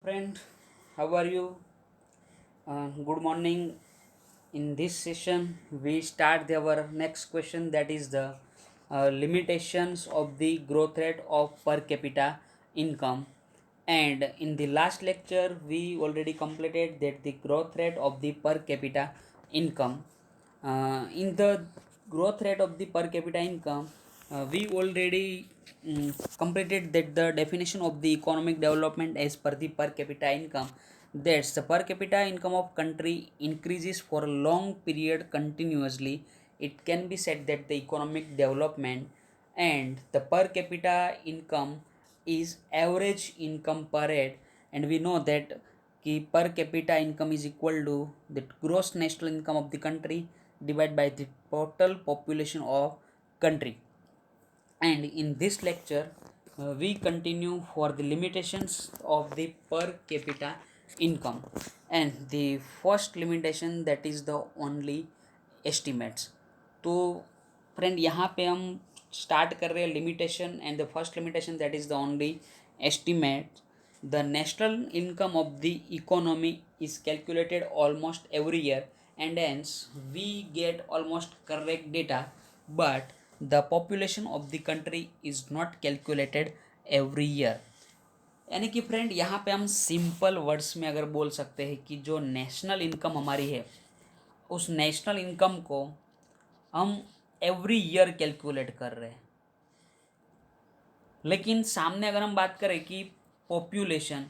Friend, how are you? Good morning. In this session, we start our next question, that is the limitations of the growth rate of per capita income. And in the last lecture, we already completed that the growth rate of the per capita income. In the growth rate of the per capita income, we already completed that the definition of the economic development as per the per capita income, that's the per capita income of country increases for a long period continuously. It can be said that the economic development. And the per capita income is average income per head, and we know that ki per capita income is equal to the gross national income of the country divided by the total population of country. And in this lecture, we continue for the limitations of the per capita income. And the first limitation, that is the only estimates. तो friend यहाँ पे हम start कर रहे हैं limitation, and the first limitation that is the only estimate. The national income of the economy is calculated almost every year, and hence we get almost correct data, but the population of the country is not calculated every year. यानी कि friend यहाँ पे हम simple words में अगर बोल सकते हैं कि जो नेशनल इनकम हमारी है, उस नेशनल इनकम को हम एवरी ईयर कैलकुलेट कर रहे हैं. लेकिन सामने अगर हम बात करें कि पॉपुलेशन,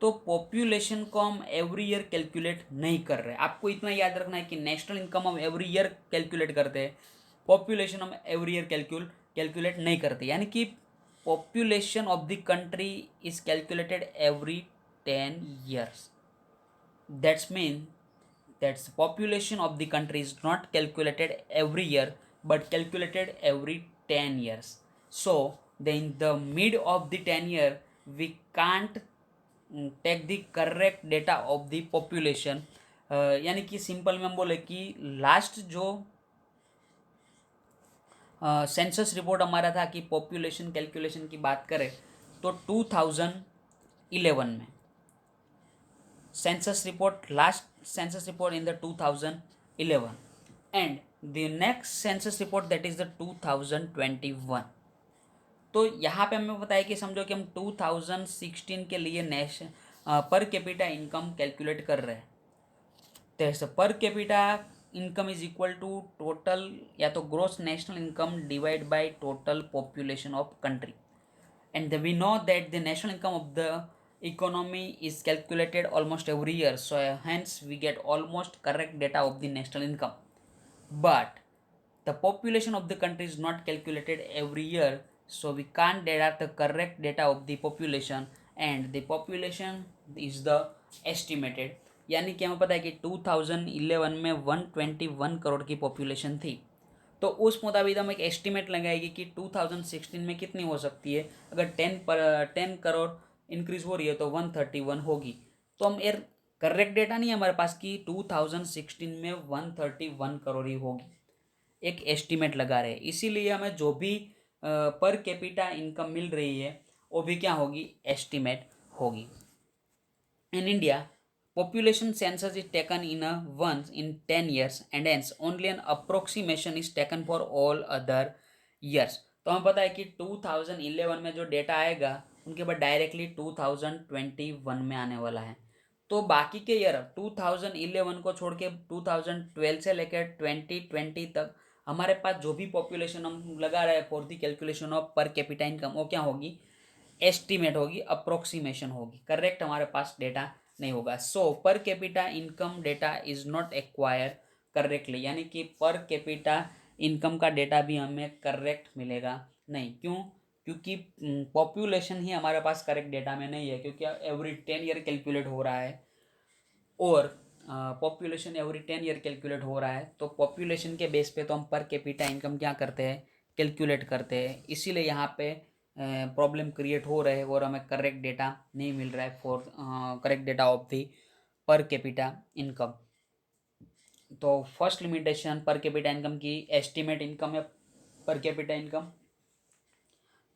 तो पॉपुलेशन को हम एवरी ईयर कैलकुलेट नहीं कर रहे. आपको इतना याद रखना है कि नेशनल इनकम हम एवरी ईयर कैलकुलेट करते हैं, पॉपुलेशन हम एवरी ईयर कैलकुलेट नहीं करते. यानी कि population of the country is calculated every 10 years. That's mean that's population of the country is not calculated every year but calculated every 10 years. So then the mid of the 10 year we can't take the correct data of the population. यानी कि simple में हम बोले कि last जो census report हमारा था कि पॉपुलेशन कैलकुलेशन की बात करें तो 2011 में census report, last census report in the 2011, and the next census report that is the 2021. तो यहाँ पे हमें पता है कि समझो कि हम 2016 के लिए पर कैपिटा इनकम कैलकुलेट कर रहे हैं. तो per capita income is equal to total या तो gross national income divide by total population of country. And we know that the national income of the economy is calculated almost every year, so hence we get almost correct data of the national income. But the population of the country is not calculated every year, so we can't deduct the correct data of the population, and the population is the estimated. यानी कि हमें पता है कि 2011 में 121 करोड़ की population थी, तो उस मुताबिक हम एक एस्टिमेट लगाएगी कि 2016 में कितनी हो सकती है. अगर 10 करोड़ इंक्रीज हो रही है तो 131 होगी. तो हम यार करेक्ट डेटा नहीं है हमारे पास कि 2016 में 131 करोड़ ही होगी, एक एस्टिमेट लगा रहे हैं. इसीलिए हमें जो भी पर कैपिटा इनकम मिल रही है वो भी क्या होगी, एस्टिमेट होगी. In India population census is taken in a once in 10 years, and hence only an approximation is taken for all other years. तो हमें पता है कि 2011 में जो डेटा आएगा उनके बाद डायरेक्टली 2021 में आने वाला है. तो बाकी के ईयर 2011 को छोड़ के 2012 से लेकर 2020 तक हमारे पास जो भी पॉपुलेशन हम लगा रहे हैं फॉर द कैलकुलेशन ऑफ पर कैपिटा इनकम, वो क्या होगी, एस्टिमेट होगी, अप्रोक्सीमेशन होगी. करेक्ट हमारे पास डेटा नहीं होगा. So per capita income data is not acquire correctly, यानी कि पर कैपिटा इनकम का डेटा भी हमें करेक्ट मिलेगा नहीं. क्यों? क्योंकि पॉपुलेशन ही हमारे पास करेक्ट डेटा में नहीं है, क्योंकि एवरी 10 ईयर कैलकुलेट हो रहा है, और पॉपुलेशन एवरी 10 ईयर कैलकुलेट हो रहा है. तो पॉपुलेशन के बेस पे तो हम पर कैपिटा इनकम क्या करते हैं, कैलकुलेट करते हैं. इसीलिए यहाँ पे प्रॉब्लम क्रिएट हो रहे हैं और हमें करेक्ट डेटा नहीं मिल रहा है for correct data of the per capita income. तो first limitation per capita income की एस्टिमेट इनकम है पर कैपिटा इनकम,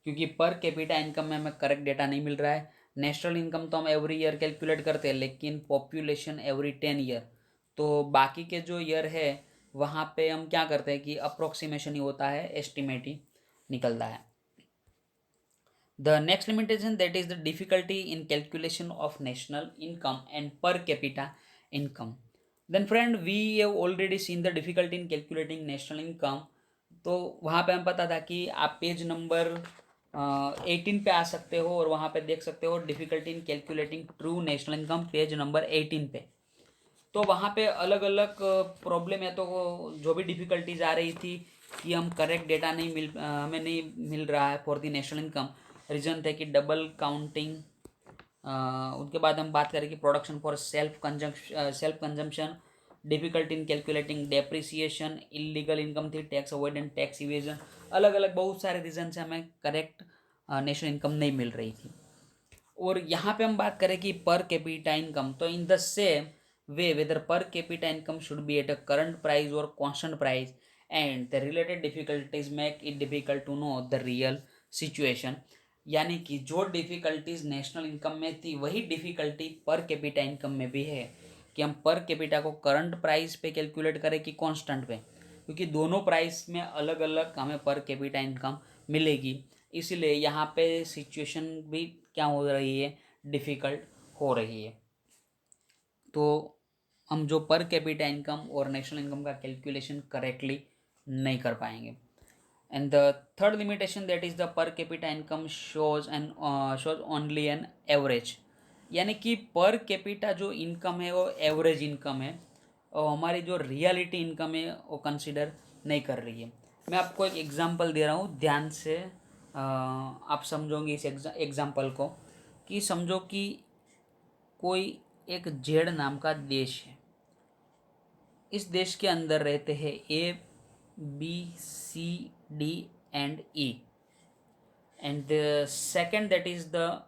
क्योंकि पर कैपिटा इनकम में हमें करेक्ट डेटा नहीं मिल रहा है. नेशनल इनकम तो हम एवरी ईयर कैलकुलेट करते हैं, लेकिन पॉपुलेशन एवरी 10 ईयर। तो बाकी के जो ईयर है वहाँ पे हम क्या करते हैं कि अप्रोक्सीमेशन ही होता है, एस्टिमेट ही निकलता है। The next limitation, that is the difficulty in calculation of national income and per capita income. Then friend, we have already seen the difficulty in calculating national income. तो वहाँ पे हम पता था कि आप पेज नंबर 18 पे आ सकते हो और वहाँ पे देख सकते हो difficulty in calculating true national income, page number 18 पे। तो वहाँ पे अलग अलग प्रॉब्लम है, तो जो भी डिफ़िकल्टीज आ रही थी कि हम करेक्ट डेटा हमें नहीं मिल रहा है for the national income. Reason थे कि डबल काउंटिंग, उनके बाद हम बात करें कि production for self consumption, difficulty in calculating depreciation, illegal income थी, टैक्स अवॉइडेंस, टैक्स इवेजन, अलग अलग बहुत सारे रीज़न से हमें करेक्ट नेशनल इनकम नहीं मिल रही थी। और यहाँ पे हम बात करें कि पर कैपिटा इनकम, तो in the same way whether per capita income should be at a current price और constant price, and the related difficulties make it difficult to know the real situation. यानी कि जो difficulties national income में थी वही difficulty पर capita income में भी है कि हम पर कैपिटा को करंट प्राइस पे कैलकुलेट करें कि कांस्टेंट पे, क्योंकि दोनों प्राइस में अलग अलग हमें पर कैपिटा इनकम मिलेगी। इसलिए यहाँ पे सिचुएशन भी क्या हो रही है, डिफ़िकल्ट हो रही है। तो हम जो पर कैपिटा इनकम और नेशनल इनकम का कैलकुलेशन करेक्टली नहीं कर पाएंगे। And the third limitation, that is the per capita income shows only an average, यानी कि पर कैपिटा जो इनकम है वो एवरेज इनकम है और हमारी जो रियलिटी इनकम है वो कंसिडर नहीं कर रही है। मैं आपको एक एग्जांपल दे रहा हूँ, ध्यान से आप समझोगे इस एग्जांपल को। कि समझो कि कोई एक जेड नाम का देश है, इस देश के अंदर रहते हैं A, B, C, D and E, and the second that is the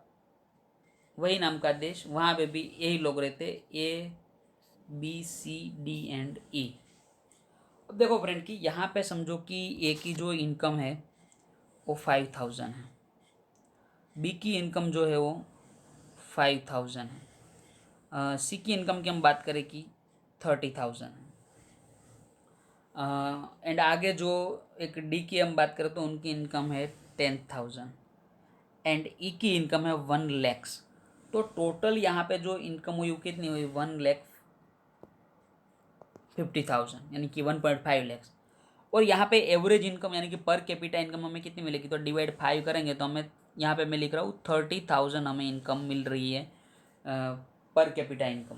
वही नाम का देश, वहाँ पे भी यही लोग रहते A, B, C, D and E। अब देखो फ्रेंड कि यहाँ पे समझो कि ए की जो इनकम है वो 5000 है, बी की इनकम जो है वो 5000 है, सी की इनकम की हम बात करें कि 30,000 है, एंड आगे जो एक डी की हम बात करें तो उनकी इनकम है 10,000 एंड ई की इनकम है 1 लाख। तो टोटल यहाँ पे जो इनकम हुई वो कितनी हुई, 1,50,000 यानी कि 1.5 लाख। और यहाँ पे एवरेज इनकम यानी कि पर कैपिटा इनकम हमें कितनी मिलेगी, तो डिवाइड 5 करेंगे तो हमें यहाँ पे मैं लिख रहा हूँ 30,000 हमें इनकम मिल रही है पर कैपिटा इनकम।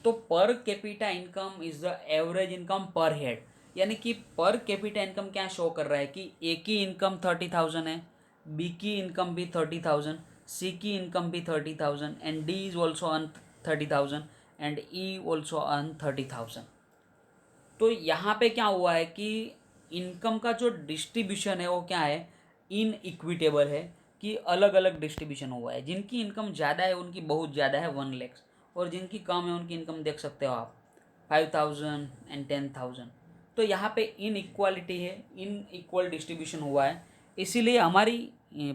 तो per capita income is the average income per head, यानी कि पर कैपिटा इनकम क्या शो कर रहा है कि ए की इनकम 30,000 है, बी की इनकम भी 30,000, सी की इनकम भी 30,000 and D is also earn 30,000 and E also earn 30,000। तो यहाँ पे क्या हुआ है कि इनकम का जो डिस्ट्रीब्यूशन है वो क्या है, इन इक्विटेबल है, कि अलग अलग डिस्ट्रीब्यूशन हुआ है। जिनकी इनकम ज़्यादा है उनकी बहुत ज़्यादा है 1 लाख, और जिनकी कम है उनकी इनकम देख सकते हो आप 5,000 एंड 10,000। तो यहाँ पे इन इक्वालिटी है, इन इक्वल डिस्ट्रीब्यूशन हुआ है, इसीलिए हमारी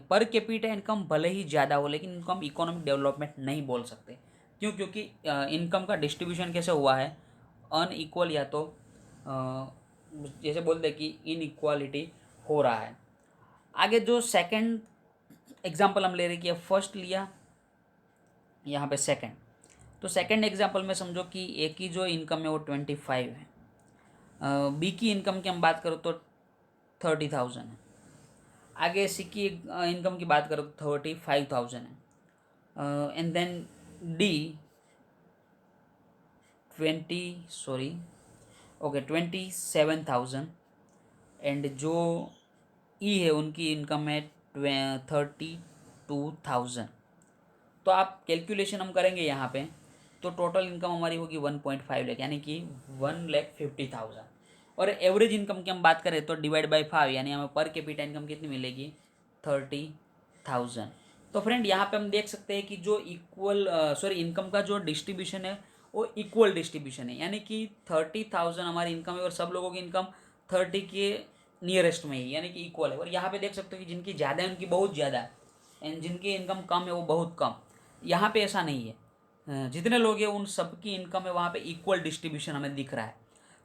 पर कैपिटा इनकम भले ही ज़्यादा हो लेकिन इनको हम इकोनॉमिक डेवलपमेंट नहीं बोल सकते। क्यों? क्योंकि इनकम का डिस्ट्रीब्यूशन कैसे हुआ है, अनइक्वल, या तो जैसे बोलते हैं कि इनइक्वालिटी हो रहा है। आगे जो सेकंड एग्जांपल हम ले रहे कि फर्स्ट लिया, यहाँ पे सेकंड, तो सेकंड एग्जांपल में समझो कि ए की जो इनकम है वो 25 है, बी की इनकम की हम बात करो तो 30,000 है, आगे सी की इनकम की बात करो तो 35,000 है, एंड देन डी 27,000 एंड जो ई है उनकी इनकम है 32,000। तो आप कैलकुलेशन हम करेंगे यहाँ पे तो टोटल इनकम हमारी होगी 1.5 लाख, यानी कि 1,50,000। और एवरेज इनकम की हम बात करें तो डिवाइड बाई 5, यानी हमें पर कैपिटा इनकम कितनी मिलेगी, 30,000। तो फ्रेंड यहाँ पे हम देख सकते हैं कि जो इनकम का जो डिस्ट्रीब्यूशन है वो इक्वल डिस्ट्रीब्यूशन है, यानी कि 30,000 हमारी इनकम है और सब लोगों की इनकम 30 के नियरेस्ट में ही, यानी कि इक्वल है। और यहाँ पे देख सकते हो कि जिनकी ज़्यादा है उनकी बहुत ज़्यादा है एंड जिनकी इनकम कम है वो बहुत कम। यहाँ पे ऐसा नहीं है, जितने लोग हैं उन सबकी इनकम है वहाँ पे इक्वल डिस्ट्रीब्यूशन हमें दिख रहा है।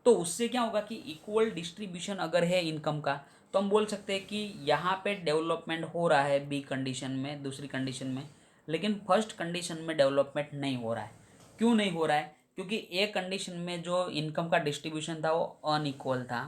तो उससे क्या होगा कि इक्वल डिस्ट्रीब्यूशन अगर है इनकम का, तो हम बोल सकते हैं कि यहाँ पे डेवलपमेंट हो रहा है बी कंडीशन में, दूसरी कंडीशन में, लेकिन फर्स्ट कंडीशन में डेवलपमेंट नहीं हो रहा है। क्यों नहीं हो रहा है? क्योंकि ए कंडीशन में जो इनकम का डिस्ट्रीब्यूशन था वो अनइक्वल था।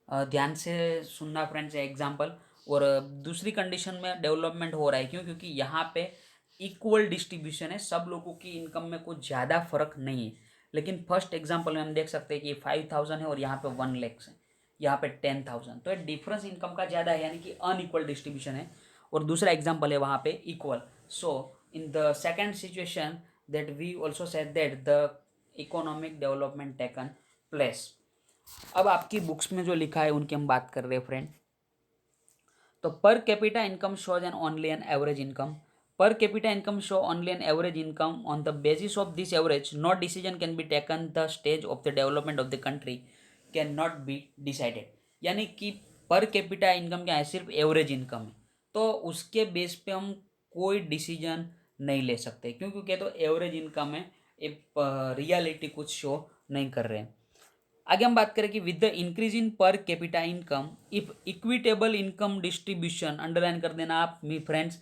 ध्यान से सुनना फ्रेंड्स एग्जाम्पल। और दूसरी कंडीशन में डेवलपमेंट हो रहा है, क्यों? क्योंकि यहाँ पे इक्वल डिस्ट्रीब्यूशन है, सब लोगों की इनकम में कुछ ज़्यादा फर्क नहीं है। लेकिन फर्स्ट एग्जाम्पल में हम देख सकते हैं कि 5,000 है और यहाँ पे 1 लाख है, यहाँ पे 10,000, तो डिफरेंस इनकम का ज़्यादा है, यानी कि अनइक्वल डिस्ट्रीब्यूशन है। और दूसरा एग्जाम्पल है वहाँ पे equal. So in the second situation that we also said that the economic development taken place. अब आपकी बुक्स में जो लिखा है उनकी हम बात कर रहे हैं फ्रेंड। तो per capita income shows an only an average income. Per capita income show only an average income. On the basis of this average no decision can be taken. The stage of the development of the country can not be decided. यानी कि per capita income क्या है? सिर्फ average income है, तो उसके base पे हम कोई डिसीजन नहीं ले सकते, क्यों? क्योंकि तो एवरेज इनकम है, रियलिटी कुछ शो नहीं कर रहे हैं। आगे हम बात करें कि विद द इंक्रीज इन पर capita income if equitable income distribution, underline कर देना आप मी फ्रेंड्स,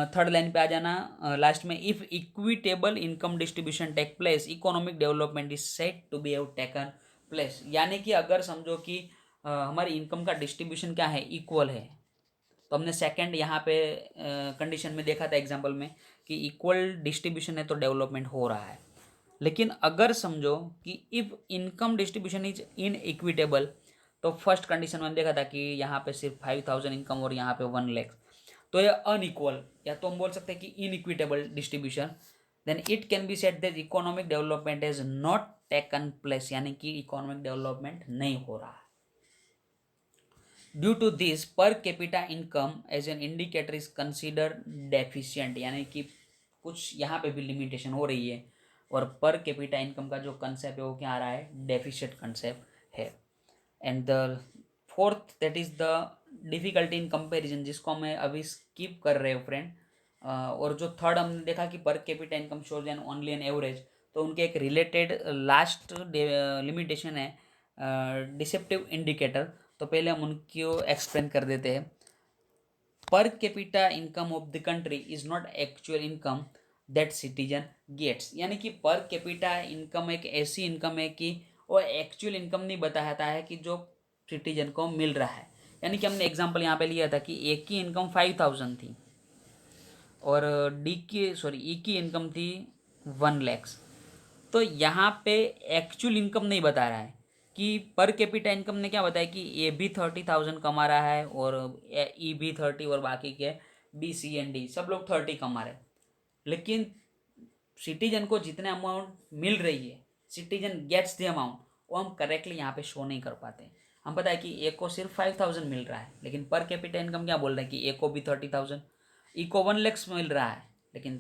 थर्ड लाइन पे आ जाना लास्ट में। If equitable income distribution take place economic development is set to be have taken place. यानी कि अगर समझो कि हमारी इनकम का डिस्ट्रीब्यूशन क्या है? इक्वल है। तो हमने सेकंड यहाँ पे कंडीशन में देखा था एग्जाम्पल में कि इक्वल डिस्ट्रीब्यूशन है तो डेवलपमेंट हो रहा है। लेकिन अगर समझो कि if income distribution is in equitable, तो फर्स्ट कंडीशन में देखा था कि यहाँ पे सिर्फ 5,000 इनकम और यहाँ पे 1 लाख, तो ये अनइक्वल, या तो हम बोल सकते हैं कि inequitable distribution. Then it can be said that economic development is not taken place, यानी कि इकोनॉमिक डेवलपमेंट नहीं हो रहा है। Due to this per capita income as an indicator is consider deficient, यानी कि कुछ यहाँ पे भी लिमिटेशन हो रही है। और पर कैपिटा इनकम का जो कंसेप्ट है वो क्या आ रहा है? डेफिशिएंट कंसेप्ट है। And the fourth that is the difficulty in comparison, जिसको हमें अभी स्किप कर रहे हो फ्रेंड। और जो थर्ड हमने देखा कि per capita income shows an only an average, तो उनके एक रिलेटेड लास्ट लिमिटेशन है डिसेप्टिव इंडिकेटर। तो पहले हम उनको एक्सप्लेन कर देते हैं। Per capita income of the country is not actual income that citizen gets, यानी कि पर कैपिटा इनकम एक ऐसी इनकम है कि वो एक्चुअल इनकम नहीं बताता है कि जो सिटीजन को मिल रहा है। यानी कि हमने एग्जांपल यहाँ पे लिया था कि ए की इनकम 5,000 थी और ई की इनकम थी 1 लाख। तो यहाँ पे एक्चुअल इनकम नहीं बता रहा है कि पर कैपिटा इनकम ने क्या बताया कि ए भी 30,000 कमा रहा है और ई भी 30 और बाकी के बी सी एंड डी सब लोग 30 कमा रहे हैं। लेकिन सिटीजन को जितने अमाउंट मिल रही है, सिटीजन गेट्स द अमाउंट, वो हम करेक्टली यहाँ पे शो नहीं कर पाते। हम पता है कि ए को सिर्फ 5,000 मिल रहा है, लेकिन पर कैपिटा इनकम क्या बोल रहे हैं कि ए को भी 30,000, ई को 1 लाख मिल रहा है, लेकिन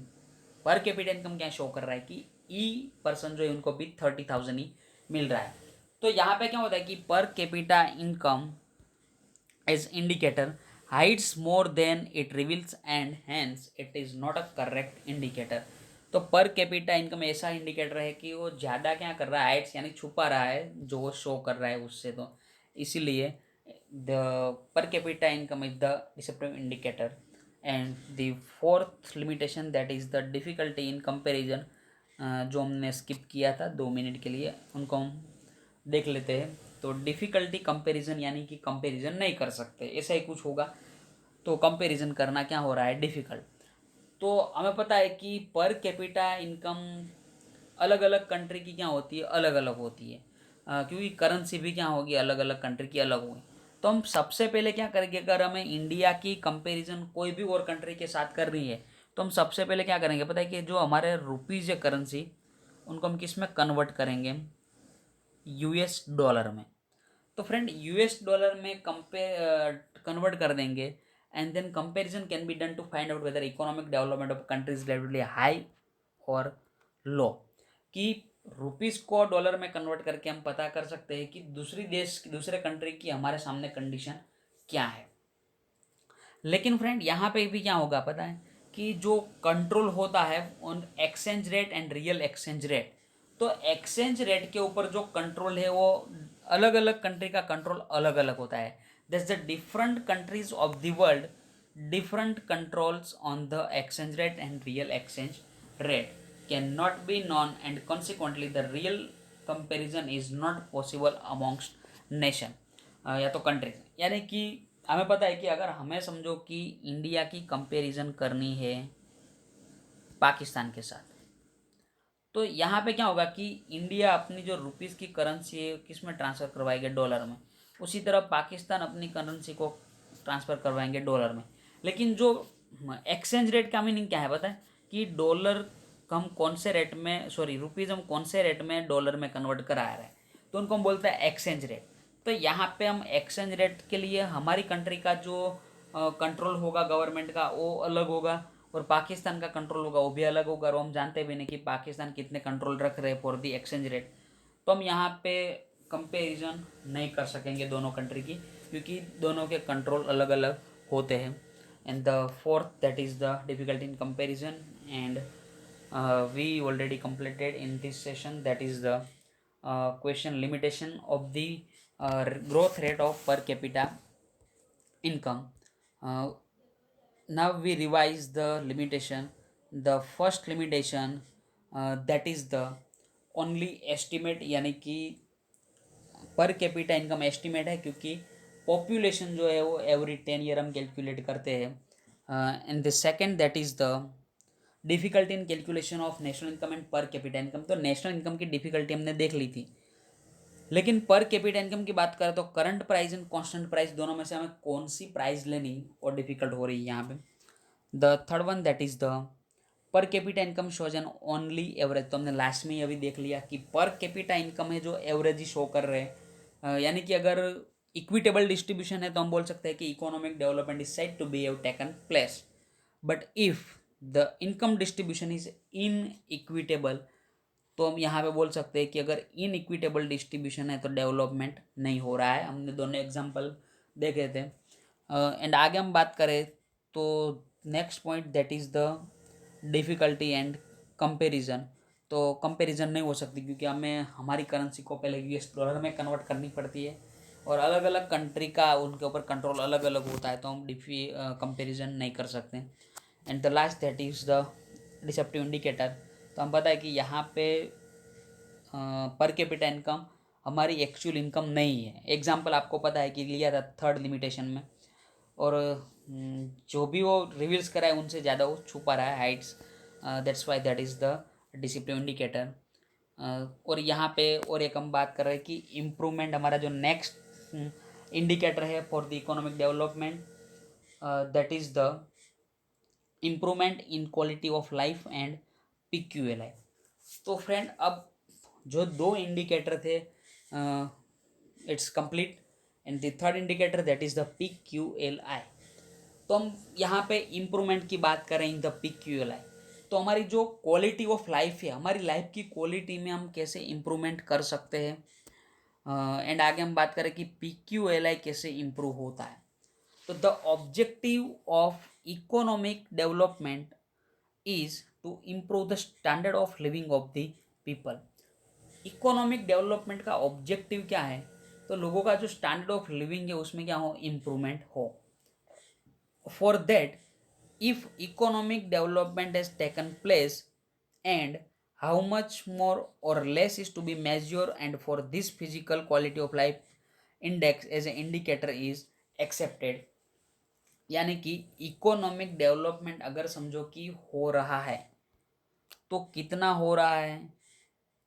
पर कैपिटा इनकम क्या शो कर रहा है कि ई पर्सन जो है उनको भी 30,000 ही मिल रहा है। तो यहाँ पे क्या होता है कि per capita income as indicator hides more than it reveals and hence it is not a correct indicator. तो पर कैपिटा इनकम ऐसा इंडिकेटर है कि वो ज़्यादा क्या कर रहा है? हाइड्स यानी छुपा रहा है जो वो शो कर रहा है उससे, तो इसीलिए द पर capita income is the deceptive indicator. And the fourth limitation that is the difficulty in comparison, जो हमने स्किप किया था 2 मिनट के लिए, उनको हम देख लेते हैं। तो डिफ़िकल्टी कंपैरिजन, यानी कि कंपैरिजन नहीं कर सकते, ऐसा ही कुछ होगा। तो कंपैरिजन करना क्या हो रहा है? डिफ़िकल्ट। तो हमें पता है कि पर कैपिटा इनकम अलग अलग कंट्री की क्या होती है? अलग अलग होती है, क्योंकि करेंसी भी क्या होगी? अलग अलग कंट्री की अलग होगी। तो हम सबसे पहले क्या करेंगे? अगर हमें इंडिया की कंपैरिजन कोई भी और कंट्री के साथ कर रही है, तो हम सबसे पहले क्या करेंगे पता है? कि जो हमारे रुपीज़ है करेंसी, उनको हम किस में कन्वर्ट करेंगे? यूएस डॉलर में। तो फ्रेंड यूएस डॉलर में कन्वर्ट कर देंगे, and then comparison can be done to find out whether economic development of countries relatively high और लो। कि रुपीज़ को डॉलर में कन्वर्ट करके हम पता कर सकते हैं कि दूसरे कंट्री की हमारे सामने कंडीशन क्या है। लेकिन फ्रेंड यहाँ पे भी क्या होगा पता है? कि जो कंट्रोल होता है on exchange rate and real exchange rate, तो एक्सचेंज रेट के ऊपर जो कंट्रोल है वो अलग अलग कंट्री का कंट्रोल अलग अलग होता है. That's the different countries of the world different controls on the exchange rate and real exchange rate cannot be known, and consequently the real comparison is not possible amongst nation या तो countries. यानी कि हमें पता है कि अगर हमें समझो कि इंडिया की कंपैरिजन करनी है पाकिस्तान के साथ, तो यहाँ पे क्या होगा कि इंडिया अपनी जो रुपीज़ की करेंसी है किस में ट्रांसफ़र करवाएंगे, डॉलर में. उसी तरह पाकिस्तान अपनी करेंसी को ट्रांसफ़र करवाएंगे डॉलर में. लेकिन जो एक्सचेंज रेट का मीनिंग क्या है पता है, कि डॉलर हम कौन से रेट में, सॉरी रुपीज़ हम कौन से रेट में डॉलर में कन्वर्ट करा रहे हैं, तो उनको हम बोलते हैं एक्सचेंज रेट. तो यहाँ पे हम एक्सचेंज रेट के लिए हमारी कंट्री का जो कंट्रोल होगा गवर्नमेंट का वो अलग होगा, और पाकिस्तान का कंट्रोल होगा वो भी अलग होगा. और हम जानते भी नहीं कि पाकिस्तान कितने कंट्रोल रख रहे हैं फॉर दी एक्सचेंज रेट. तो हम यहाँ पे कंपेरिजन नहीं कर सकेंगे दोनों कंट्री की, क्योंकि दोनों के कंट्रोल अलग अलग होते हैं. And the fourth that is the difficulty in comparison, and we already completed in this session, that is the question limitation of the growth rate of per capita income. Now we revise the limitation. The first limitation that is the only estimate, यानी कि per capita income estimate है, क्योंकि population जो है वो every 10 year हम calculate करते हैं. And the second that is the difficulty in calculation of national income and पर कैपिटा इनकम. तो नेशनल इनकम की डिफ़िकल्टी हमने देख ली थी, लेकिन पर कैपिटा इनकम की बात करें तो current price and constant price दोनों में से हमें कौन सी प्राइस लेनी और डिफ़िकल्ट हो रही है यहाँ पे. The third one that is the पर capita income shows an only average. तो हमने लास्ट में ही अभी देख लिया कि पर कैपिटा इनकम है जो एवरेज ही शो कर रहे हैं. यानी कि अगर इक्विटेबल डिस्ट्रीब्यूशन है तो हम बोल सकते हैं कि economic development is said to be have taken place. But if the income distribution is in equitable, तो हम यहाँ पे बोल सकते हैं कि अगर इन इक्विटेबल डिस्ट्रीब्यूशन है तो डेवलपमेंट नहीं हो रहा है. हमने दोनों एग्जांपल देखे थे. एंड आगे हम बात करें तो next point that is the difficulty and comparison. तो कंपैरिजन नहीं हो सकती, क्योंकि हमें हमारी करेंसी को पहले यूएस डॉलर में कन्वर्ट करनी पड़ती है, और अलग अलग कंट्री का उनके ऊपर कंट्रोल अलग अलग होता है, तो हम कंपैरिजन नहीं कर सकते. And the last that is the deceptive indicator. तो हम पता है कि यहाँ पे पर कैपिटा इनकम हमारी एक्चुअल इनकम नहीं है. एग्जांपल आपको पता है कि लिया था थर्ड लिमिटेशन में, और जो भी वो रिवील्स करा है उनसे ज़्यादा वो छुपा रहा है Heights. That's why that is the discipline indicator. और यहाँ पे और एक हम बात कर रहे हैं कि इम्प्रूवमेंट हमारा जो नेक्स्ट इंडिकेटर है for the economic development, that is the improvement in quality of life and PQLI. तो फ्रेंड अब जो दो इंडिकेटर थे it's complete, and the third indicator that is the PQLI. तो हम यहाँ पे इम्प्रूवमेंट की बात करें इन द PQLI, तो हमारी जो क्वालिटी ऑफ लाइफ है, हमारी लाइफ की क्वालिटी में हम कैसे इम्प्रूवमेंट कर सकते हैं. एंड आगे हम बात करें कि PQLI कैसे इम्प्रूव होता है. तो the objective of economic development is to improve the standard of living of the people. Economic development का ऑब्जेक्टिव क्या है, तो लोगों का जो स्टैंडर्ड ऑफ लिविंग है उसमें क्या हो, इम्प्रूवमेंट हो. For that if economic development has taken place, and how much more or less is to be measured, and for this physical quality of life index as an indicator is accepted. यानी कि economic development अगर समझो कि हो रहा है तो कितना हो रहा है,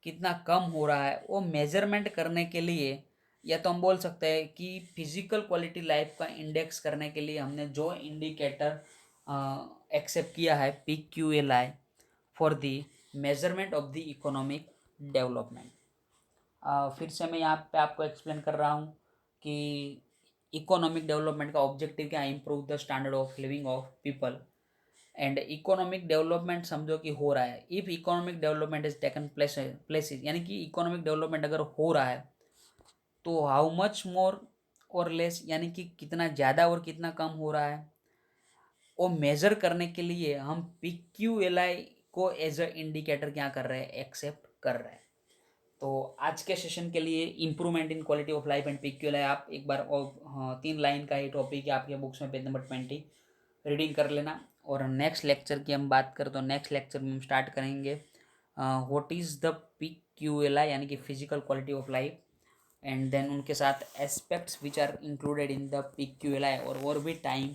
कितना कम हो रहा है, वो मेजरमेंट करने के लिए, या तो हम बोल सकते हैं कि फिजिकल क्वालिटी लाइफ का इंडेक्स करने के लिए हमने जो इंडिकेटर एक्सेप्ट किया है PQLI for the measurement of the economic development. फिर से मैं यहाँ पे आपको एक्सप्लेन कर रहा हूँ कि इकोनॉमिक डेवलपमेंट का ऑब्जेक्टिव क्या है, improve the standard of living of people. And economic development समझो कि हो रहा है. If economic development is taken places, यानी कि इकोनॉमिक डेवलपमेंट अगर हो रहा है तो हाउ मच मोर और लेस, यानी कि कितना ज़्यादा और कितना कम हो रहा है. वो मेज़र करने के लिए हम PQLI को एज अ इंडिकेटर क्या कर रहे हैं, एक्सेप्ट कर रहे हैं। तो आज के सेशन के लिए improvement in quality of life and PQLI आप एक बार हाँ 3 लाइन का ही टॉपिक है आपके बुक्स में, पेज नंबर 20 रीडिंग कर लेना। और नेक्स्ट लेक्चर की हम बात करें तो नेक्स्ट लेक्चर में हम स्टार्ट करेंगे व्हाट इज़ द PQLI यानी कि physical quality of life, and then उनके साथ aspects which are included in the PQLI और भी टाइम